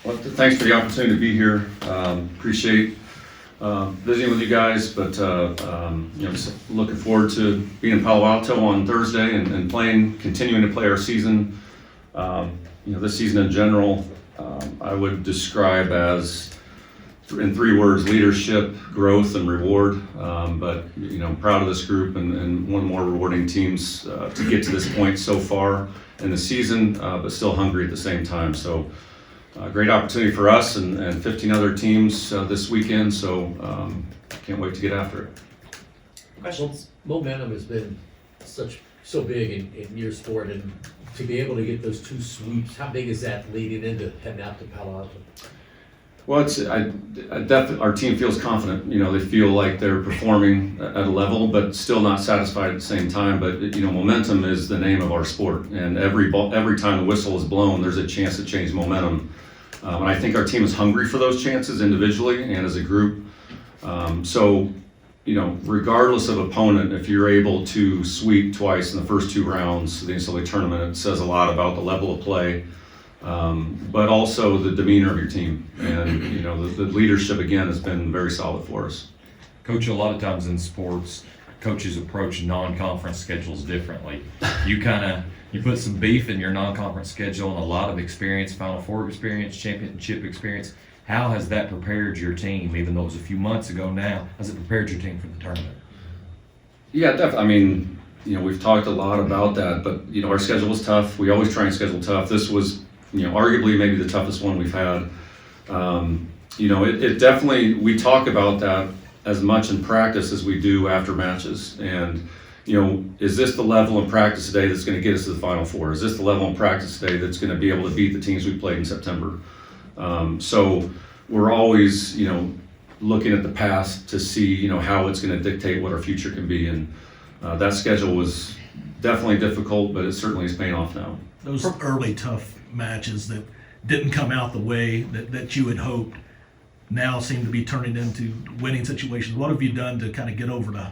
Well, thanks for the opportunity to be here. Appreciate visiting with you guys, but just looking forward to being in Palo Alto on Thursday and continuing to play our season. This season in general, I would describe as in 3 words: leadership, growth, and reward. But proud of this group and one of the more rewarding teams to get to this point so far in the season, but still hungry at the same time. So. Great opportunity for us and 15 other teams this weekend, so can't wait to get after it. Questions? Momentum has been so big in your sport, and to be able to get those 2 sweeps, how big is that leading into heading out to Palo Alto? Well, our team feels confident. They feel like they're performing at a level, but still not satisfied at the same time. But momentum is the name of our sport, and every time the whistle is blown, there's a chance to change momentum. And I think our team is hungry for those chances individually and as a group. Regardless of opponent, if you're able to sweep twice in the first 2 rounds of the NCAA tournament, it says a lot about the level of play. But also the demeanor of your team, and the leadership again has been very solid for us. Coach, a lot of times in sports, coaches approach non-conference schedules differently. You put some beef in your non-conference schedule and a lot of experience, Final Four experience, championship experience. How has that prepared your team, even though it was a few months ago now? Has it prepared your team for the tournament? Yeah, definitely. We've talked a lot about that, but our schedule was tough. We always try and schedule tough. This was arguably maybe the toughest one we've had. It definitely, we talk about that as much in practice as we do after matches. And, is this the level of practice today that's going to get us to the Final Four? Is this the level of practice today that's going to be able to beat the teams we played in September? So we're always, looking at the past to see, how it's going to dictate what our future can be. And that schedule was definitely difficult, but it certainly is paying off now. Those early tough matches that didn't come out the way that you had hoped now seem to be turning into winning situations. What have you done to kind of get over the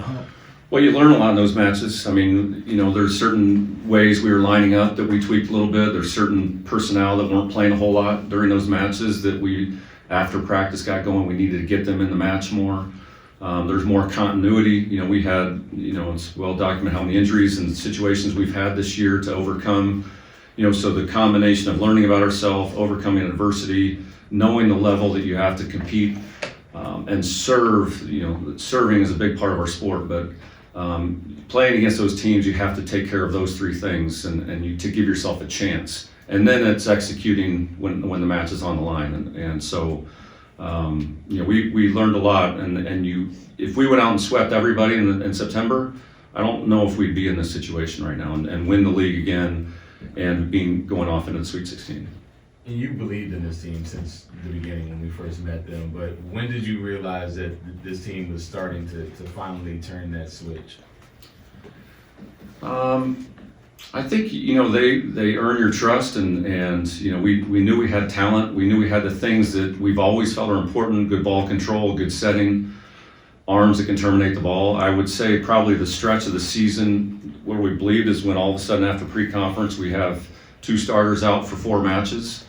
hump? Well, you learn a lot in those matches. There's certain ways we were lining up that we tweaked a little bit. There's certain personnel that weren't playing a whole lot during those matches that we, after practice got going, we needed to get them in the match more. There's more continuity. We had, it's well documented how many injuries and situations we've had this year to overcome. So the combination of learning about ourselves, overcoming adversity, knowing the level that you have to compete and serve. Serving is a big part of our sport, but playing against those teams, you have to take care of those 3 things and you to give yourself a chance. And then it's executing when the match is on the line. And so, we learned a lot. And if we went out and swept everybody in September, I don't know if we'd be in this situation right now and win the league again and going off into the Sweet 16. And you believed in this team since the beginning when we first met them, but when did you realize that this team was starting to finally turn that switch? I think they earn your trust, and we knew we had talent. We knew we had the things that we've always felt are important: good ball control, good setting, arms that can terminate the ball. I would say probably the stretch of the season where we believed is when all of a sudden after pre-conference we have 2 starters out for 4 matches,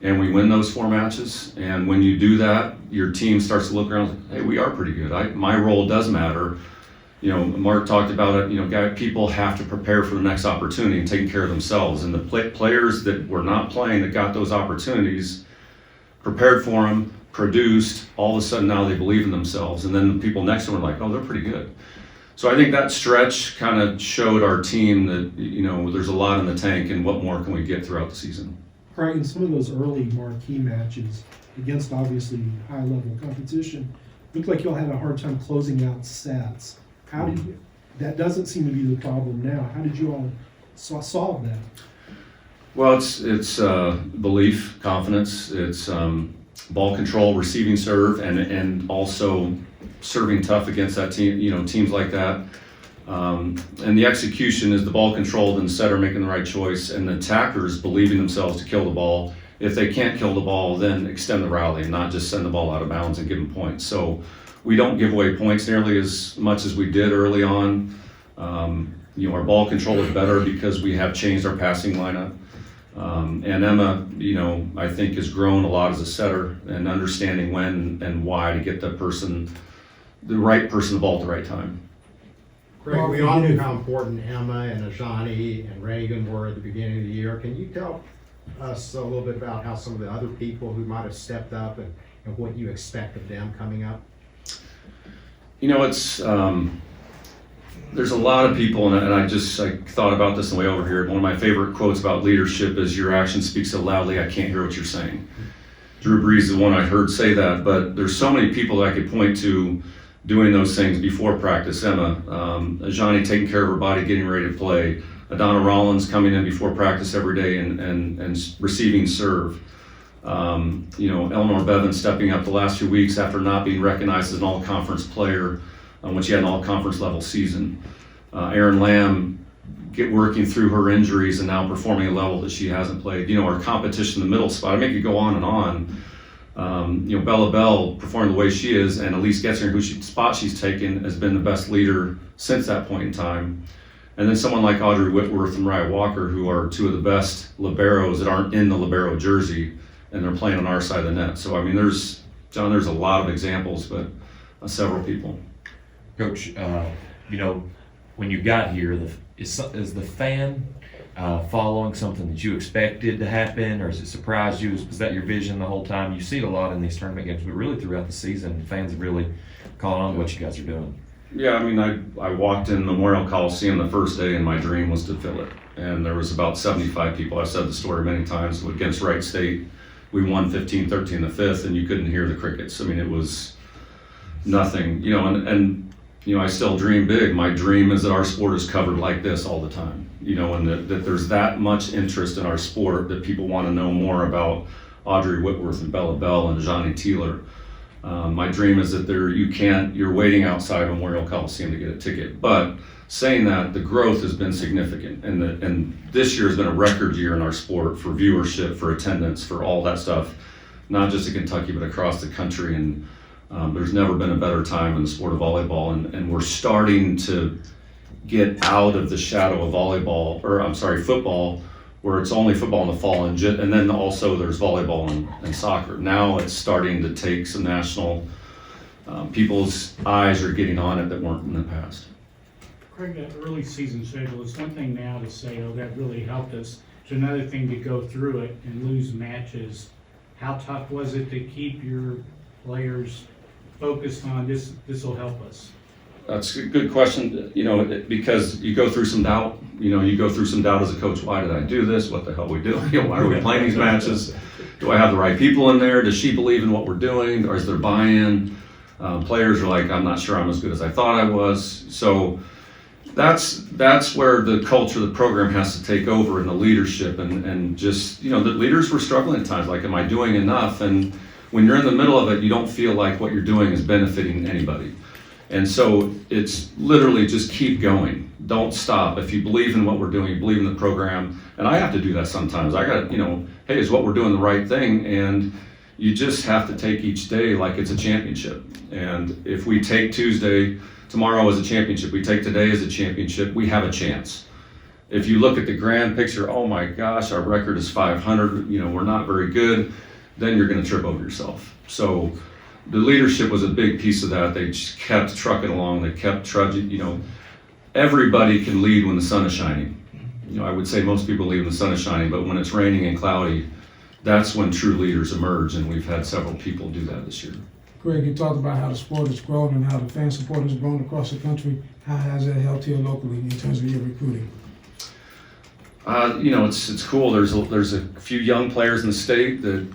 and we win those 4 matches. And when you do that, your team starts to look around like, hey, we are pretty good. My role does matter. Mark talked about it. People have to prepare for the next opportunity and taking care of themselves. And the players that were not playing that got those opportunities, prepared for them, produced, all of a sudden now they believe in themselves. And then the people next to them are like, oh, they're pretty good. So I think that stretch kind of showed our team that, there's a lot in the tank and what more can we get throughout the season. Right, in some of those early marquee matches against obviously high-level competition, looked like y'all had a hard time closing out sets. That doesn't seem to be the problem now. How did you all solve that? Well, it's belief, confidence. It's ball control, receiving serve, and also serving tough against that team. Teams like that. And the execution is the ball controlled and the setter making the right choice, and the attackers believing themselves to kill the ball. If they can't kill the ball, then extend the rally and not just send the ball out of bounds and give them points. So we don't give away points nearly as much as we did early on. Our ball control is better because we have changed our passing lineup. And Emma, you know, I think has grown a lot as a setter and understanding when and why to get the right person the ball at the right time. Craig, we all knew how important Emma and Ajani and Reagan were at the beginning of the year. Can you tell us a little bit about how some of the other people who might have stepped up and what you expect of them coming up? You know, it's there's a lot of people, and I thought about this on the way over here. One of my favorite quotes about leadership is, "Your action speaks so loudly, I can't hear what you're saying." Drew Brees is the one I heard say that, but there's so many people that I could point to doing those things before practice. Emma, Ajani taking care of her body, getting ready to play. Adana Rollins coming in before practice every day and receiving serve. You know, Eleanor Bevan stepping up the last few weeks after not being recognized as an all-conference player when she had an all-conference level season. Erin Lamb working through her injuries and now performing a level that she hasn't played. You know, our competition in the middle spot, I make it go on and on. You know, Bella Bell performing the way she is, and Elise Getzinger, spot she's taken, has been the best leader since that point in time. And then someone like Audrey Whitworth and Mariah Walker, who are two of the best liberos that aren't in the libero jersey, and they're playing on our side of the net. So, I mean, there's a lot of examples, but several people. Coach, you know, when you got here, is the fan following something that you expected to happen, or has it surprised you? Was that your vision the whole time? You see it a lot in these tournament games, but really throughout the season, fans have really caught on to what you guys are doing. Yeah, I mean, I walked in Memorial Coliseum the first day, and my dream was to fill it. And there was about 75 people. I've said the story many times. Against Wright State, we won 15-13 the fifth, and you couldn't hear the crickets. I mean, it was nothing. You know, and you know, I still dream big. My dream is that our sport is covered like this all the time. You know, and that there's that much interest in our sport that people want to know more about Audrey Whitworth and Bella Bell and Johnny Teeler. My dream is that you're waiting outside Memorial Coliseum to get a ticket. But saying that, the growth has been significant, and this year has been a record year in our sport for viewership, for attendance, for all that stuff, not just in Kentucky but across the country. And there's never been a better time in the sport of volleyball, and we're starting to get out of the shadow of football, where it's only football in the fall, and then also there's volleyball and soccer. Now it's starting to take some national, people's eyes are getting on it that weren't in the past. Craig, that early season schedule, it's one thing now to say, oh, that really helped us. It's another thing to go through it and lose matches. How tough was it to keep your players focused on this will help us? That's a good question, you know, because you go through some doubt. You know, you go through some doubt as a coach. Why did I do this? What the hell are we doing? You know, why are we playing these matches? Do I have the right people in there? Does she believe in what we're doing? Or is there buy-in? Players are like, I'm not sure I'm as good as I thought I was. So that's where the culture of the program has to take over, and the leadership, and just, you know, the leaders were struggling at times. Like, am I doing enough? And when you're in the middle of it, you don't feel like what you're doing is benefiting anybody. And so it's literally just keep going. Don't stop. If you believe in what we're doing, you believe in the program, and I have to do that sometimes. I got, you know, hey, is what we're doing the right thing? And you just have to take each day like it's a championship. And if we take tomorrow as a championship, we take today as a championship, we have a chance. If you look at the grand picture, oh my gosh, our record is 500, you know, we're not very good, then you're going to trip over yourself. So the leadership was a big piece of that. They just kept trucking along. They kept trudging. You know, everybody can lead when the sun is shining. You know, I would say most people lead when the sun is shining, but when it's raining and cloudy, that's when true leaders emerge, and we've had several people do that this year. Greg, you talked about how the sport has grown and how the fan support has grown across the country. How has that helped here locally in terms of your recruiting? You know, it's cool. There's a few young players in the state that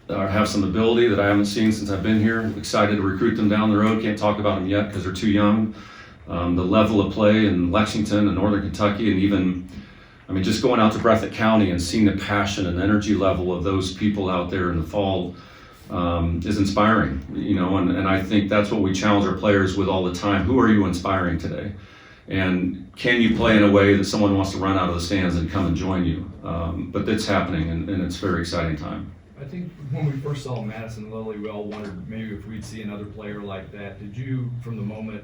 have some ability that I haven't seen since I've been here. I'm excited to recruit them down the road. Can't talk about them yet because they're too young. The level of play in Lexington and Northern Kentucky, and even, I mean, just going out to Breathitt County and seeing the passion and energy level of those people out there in the fall is inspiring. You know, and I think that's what we challenge our players with all the time. Who are you inspiring today? And can you play in a way that someone wants to run out of the stands and come and join you? But it's happening, and it's a very exciting time. I think when we first saw Madison Lilly, we all wondered maybe if we'd see another player like that. Did you, from the moment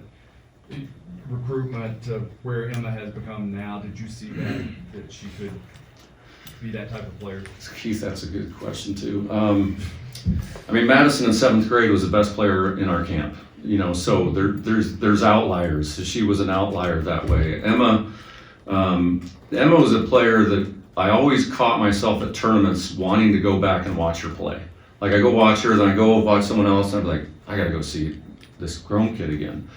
recruitment to where Emma has become now, did you see that she could be that type of player? Keith, that's a good question too. I mean, Madison in seventh grade was the best player in our camp. You know, so there's outliers. She was an outlier that way. Emma was a player that I always caught myself at tournaments wanting to go back and watch her play. Like I go watch her, then I go watch someone else, and I'm like, I gotta go see this grown kid again.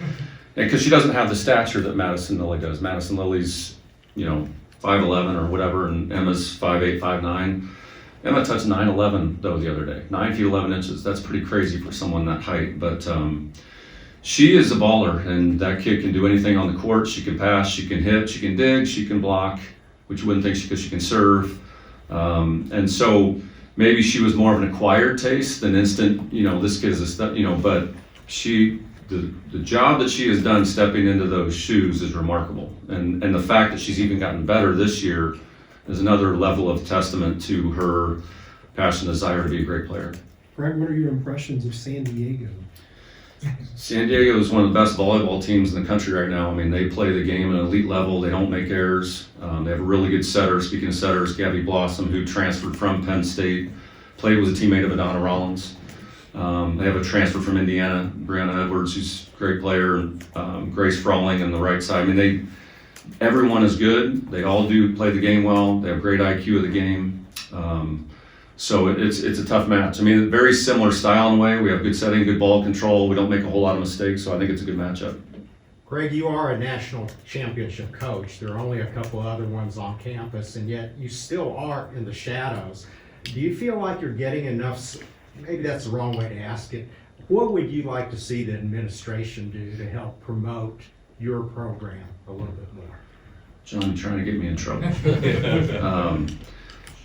Because she doesn't have the stature that Madison Lily does. Madison Lily's, 5'11" or whatever, and Emma's 5'8", 5'9". Emma touched 9'11" though the other day. 9 feet 11 inches. That's pretty crazy for someone that height. But she is a baller, and that kid can do anything on the court. She can pass, she can hit, she can dig, she can block, which you wouldn't think because she can serve. And so maybe she was more of an acquired taste than instant. This kid is a step. But the job that she has done stepping into those shoes is remarkable, and the fact that she's even gotten better this year is another level of testament to her passion and desire to be a great player. Greg, what are your impressions of San Diego? San Diego is one of the best volleyball teams in the country right now. I mean, they play the game at an elite level. They don't make errors. They have a really good setter. Speaking of setters, Gabby Blossom, who transferred from Penn State, played with a teammate of Adana Rollins. They have a transfer from Indiana, Brianna Edwards, who's a great player, and Grace Frawling on the right side. I mean, everyone is good. They all do play the game well. They have great IQ of the game. So it's a tough match. I mean, very similar style in a way. We have good setting, good ball control. We don't make a whole lot of mistakes, so I think it's a good matchup. Greg, you are a national championship coach. There are only a couple other ones on campus, and yet you still are in the shadows. Do you feel like you're getting enough, maybe that's the wrong way to ask it, what would you like to see the administration do to help promote your program a little bit more? John, you're trying to get me in trouble.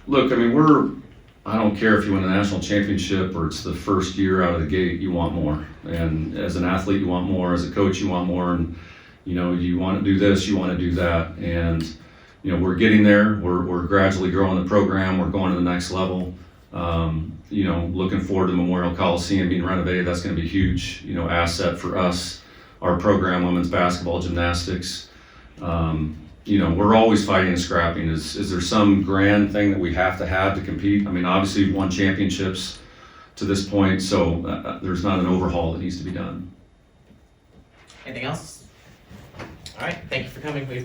Look, I mean, I don't care if you win a national championship or it's the first year out of the gate, you want more. And as an athlete, you want more. As a coach, you want more. And, you want to do this, you want to do that. And, we're getting there. We're gradually growing the program. We're going to the next level. Looking forward to the Memorial Coliseum being renovated. That's going to be a huge, asset for us, our program, women's basketball, gymnastics. We're always fighting and scrapping. Is there some grand thing that we have to compete? I mean, obviously we've won championships to this point, so there's not an overhaul that needs to be done. Anything else? All right, thank you for coming. We